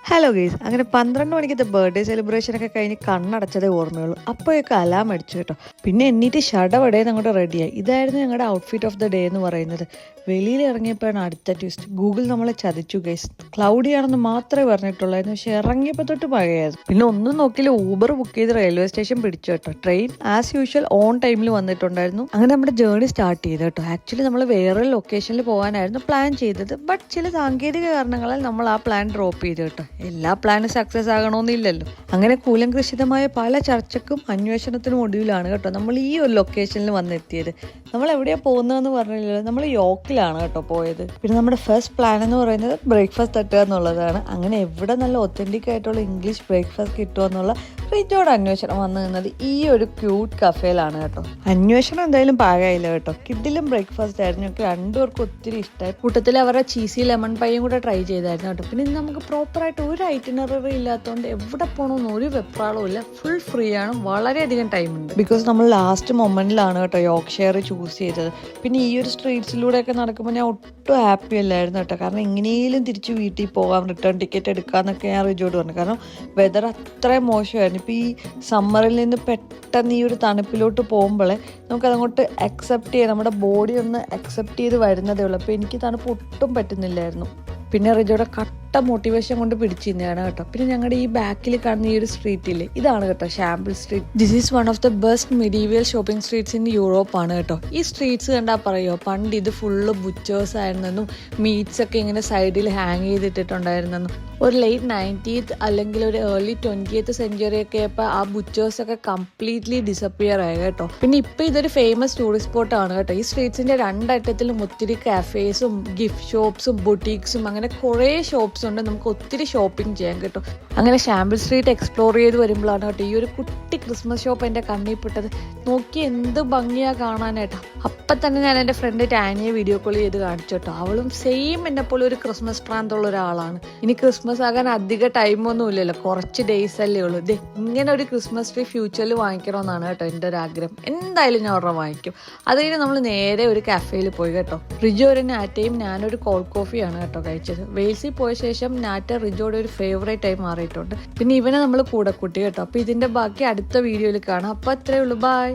Hello guys, അങ്ങനെ 12 മണിക്കത്തെ birthday സെലിബ്രേഷനൊക്കെ കഴിഞ്ഞ് കണ്ണടച്ചതേ ഓർമ്മയുള്ളൂ. അപ്പോഴൊക്കെ അലാം അടിച്ചു കേട്ടോ. പിന്നെ എണ്ണീറ്റ് ഷടപടേന്ന് അങ്ങോട്ട് റെഡിയായി. ഇതായിരുന്നു ഞങ്ങളുടെ ഔട്ട്ഫിറ്റ് ഓഫ് ദ ഡേ എന്ന് പറയുന്നത്. വെളിയിൽ ഇറങ്ങിയപ്പോഴാണ് അടുത്ത ട്വിസ്റ്റ്. ഗൂഗിൾ നമ്മളെ ചതിച്ചു ഗെയ്സ്. ക്ലൗഡി ആണെന്ന് മാത്രമേ പറഞ്ഞിട്ടുള്ളായിരുന്നു, പക്ഷെ ഇറങ്ങിയപ്പോൾ തൊട്ട് മഴയായിരുന്നു. പിന്നെ ഒന്നും നോക്കിയില്ല, ഊബർ ബുക്ക് ചെയ്ത് റെയിൽവേ സ്റ്റേഷൻ പിടിച്ചു കേട്ടോ. ട്രെയിൻ ആസ് യൂഷ്വൽ ഓൺ ടൈമിൽ വന്നിട്ടുണ്ടായിരുന്നു. അങ്ങനെ നമ്മുടെ ജേർണി സ്റ്റാർട്ട് ചെയ്തു കേട്ടോ. ആക്ച്വലി നമ്മൾ വേറൊരു ലൊക്കേഷനിൽ പോകാനായിരുന്നു പ്ലാൻ ചെയ്തത്, ബട്ട് ചില സാങ്കേതിക കാരണങ്ങളാൽ നമ്മൾ ആ പ്ലാൻ ഡ്രോപ്പ് ചെയ്തു കേട്ടോ. എല്ലാ പ്ലാനും സക്സസ് ആകണമെന്നില്ലല്ലോ. അങ്ങനെ കൂലംകൃഷിതമായ പല ചർച്ചക്കും അന്വേഷണത്തിനും ഒടുവിലാണ് കേട്ടോ നമ്മൾ ഈ ഒരു ലൊക്കേഷനിൽ വന്നെത്തിയത്. നമ്മൾ എവിടെയാണ് പോകുന്നതെന്ന് പറഞ്ഞില്ലല്ലോ, നമ്മൾ യോക്കിലാണ് കേട്ടോ പോയത്. പിന്നെ നമ്മുടെ ഫസ്റ്റ് പ്ലാൻ എന്ന് പറയുന്നത് ബ്രേക്ക്ഫാസ്റ്റ് തട്ടുക എന്നുള്ളതാണ്. അങ്ങനെ എവിടെ നല്ല ഒത്തൻറ്റിക് ആയിട്ടുള്ള ഇംഗ്ലീഷ് ബ്രേക്ക്ഫാസ്റ്റ് കിട്ടുമോ എന്നുള്ള റിജോയുടെ അന്വേഷണം വന്നു നിന്നത് ഈ ഒരു ക്യൂട്ട് കഫേയിലാണ് കേട്ടോ. അന്വേഷണം എന്തായാലും പാകമായില്ല കേട്ടോ. കിഡിലും ബ്രേക്ക്ഫാസ്റ്റ് ആയിരുന്നു. ഒക്കെ രണ്ടുപേർക്കും ഒത്തിരി ഇഷ്ടമായി. കൂട്ടത്തിൽ അവരുടെ ചീസി ലെമൺ പൈയും കൂടെ ട്രൈ ചെയ്തായിരുന്നു കേട്ടോ. പിന്നെ നമുക്ക് പ്രോപ്പറായിട്ട് ഒരു ഐറ്റിനറി ഇല്ലാത്തതുകൊണ്ട് എവിടെ പോകണമെന്ന് ഒരു വെപ്രാളവും ഇല്ല. ഫുൾ ഫ്രീ ആണ്, വളരെയധികം ടൈം ഉണ്ട്. ബിക്കോസ് നമ്മൾ ലാസ്റ്റ് മൊമെന്റിലാണ് കേട്ടോ യോർക്ക്ഷയർ ചൂസ് ചെയ്തത്. പിന്നെ ഈ ഒരു സ്ട്രീറ്റ്സിലൂടെയൊക്കെ നടക്കുമ്പോൾ ഞാൻ ഒട്ടും ഹാപ്പി അല്ലായിരുന്നു കേട്ടോ. കാരണം എങ്ങനെയും തിരിച്ച് വീട്ടിൽ പോകാം, റിട്ടേൺ ടിക്കറ്റ് എടുക്കാമെന്നൊക്കെ ഞാൻ റിജോട് പറഞ്ഞു. കാരണം വെതർ അത്രയും മോശമായിരുന്നു. ഇപ്പോൾ ഈ സമ്മറിൽ നിന്ന് പെട്ടെന്ന് ഈ ഒരു തണുപ്പിലോട്ട് പോകുമ്പോഴേ നമുക്കതങ്ങോട്ട് അക്സെപ്റ്റ് ചെയ്യാം, നമ്മുടെ ബോഡി ഒന്ന് അക്സെപ്റ്റ് ചെയ്ത് വരുന്നതേ ഉള്ളൂ. അപ്പോൾ എനിക്ക് തണുപ്പ് ഒട്ടും പറ്റുന്നില്ലായിരുന്നു. പിന്നെ റിജോയുടെ കട്ട മോട്ടിവേഷൻ കൊണ്ട് പിടിച്ചിരുന്നതാണ് കേട്ടോ. പിന്നെ ഞങ്ങളുടെ ഈ ബാക്കിൽ കാണുന്ന ഈ ഒരു സ്ട്രീറ്റില്ലേ, ഇതാണ് കേട്ടോ Shambles street. This is one of the best medieval shopping streets in Europe ആണ് കേട്ടോ. ഈ സ്ട്രീറ്റ്സ് കണ്ടാൽ പറയുമോ, പണ്ട് ഇത് ഫുള്ള് ബുച്ചേഴ്സ് ആയിരുന്നെന്നും മീറ്റ്സ് ഒക്കെ ഇങ്ങനെ സൈഡിൽ ഹാങ് ചെയ്തിട്ടുണ്ടായിരുന്നെന്നും. ഒരു ലേറ്റ് 90th അല്ലെങ്കിൽ ഒരു ഏർലി 20th സെഞ്ച്വറി ഒക്കെ ആയപ്പോൾ ആ ബുച്ചേഴ്സ് ഒക്കെ കംപ്ലീറ്റ്ലി ഡിസപ്പിയർ ആയി കേട്ടോ. പിന്നെ ഇപ്പം ഇതൊരു ഫേമസ് ടൂറിസ്റ്റ് സ്പോട്ടാണ് കേട്ടോ. ഈ സ്ട്രീറ്റ്സിന്റെ രണ്ടറ്റത്തിലും ഒത്തിരി കാഫേസും ഗിഫ്റ്റ് ഷോപ്സും ബൊട്ടീക്സും അങ്ങനെ കുറേ ഷോപ്സ് ഉണ്ട്. നമുക്ക് ഒത്തിരി ഷോപ്പിംഗ് ചെയ്യാൻ കേട്ടോ. അങ്ങനെ ഷാമ്പിൾ സ്ട്രീറ്റ് എക്സ്പ്ലോർ ചെയ്ത് വരുമ്പോഴാണ് കേട്ടോ ഈ ഒരു കുട്ടി ക്രിസ്മസ് ഷോപ്പ് എൻ്റെ കണ്ണിൽ പെട്ടത്. നോക്കി എന്ത് ഭംഗിയാ കാണാനായിട്ടോ. അപ്പം തന്നെ ഞാൻ എൻ്റെ ഫ്രണ്ട് ടാനിയെ വീഡിയോ കോൾ ചെയ്ത് കാണിച്ചു കേട്ടോ. അവളും സെയിം എന്നെ പോലെ ഒരു ക്രിസ്മസ് പ്രാന്തുള്ള ഒരാളാണ്. ഇനി ക്രിസ്മസ് ആകാൻ അധിക ടൈമൊന്നും ഇല്ലല്ലോ, കുറച്ച് ഡേയ്സ് അല്ലേ ഉള്ളൂ. ഇങ്ങനെ ഒരു ക്രിസ്മസ് ട്രീ ഫ്യൂച്ചറിൽ വാങ്ങിക്കണമെന്നാണ് കേട്ടോ എൻ്റെ ഒരു ആഗ്രഹം. എന്തായാലും ഞാൻ ഒരെണ്ണം വാങ്ങിക്കും. അത് കഴിഞ്ഞ് നമ്മൾ നേരെ ഒരു കഫേയിൽ പോയി കേട്ടോ. റിജോ ഒരു നാറ്റയും ഞാനൊരു കോൾഡ് കോഫിയാണ് കേട്ടോ കഴിച്ചത്. വെയിൽസിൽ പോയ ശേഷം നാറ്റ റിജോയുടെ ഒരു ഫേവറേറ്റ് ആയി മാറിയിട്ടുണ്ട്. പിന്നെ ഇവനെ നമ്മൾ കൂടെ കൂട്ടി കേട്ടോ. അപ്പോൾ ഇതിൻ്റെ ബാക്കി അടുത്ത വീഡിയോയിൽ കാണാം. അപ്പോൾ അത്രയേ ഉള്ളൂ, ബൈ.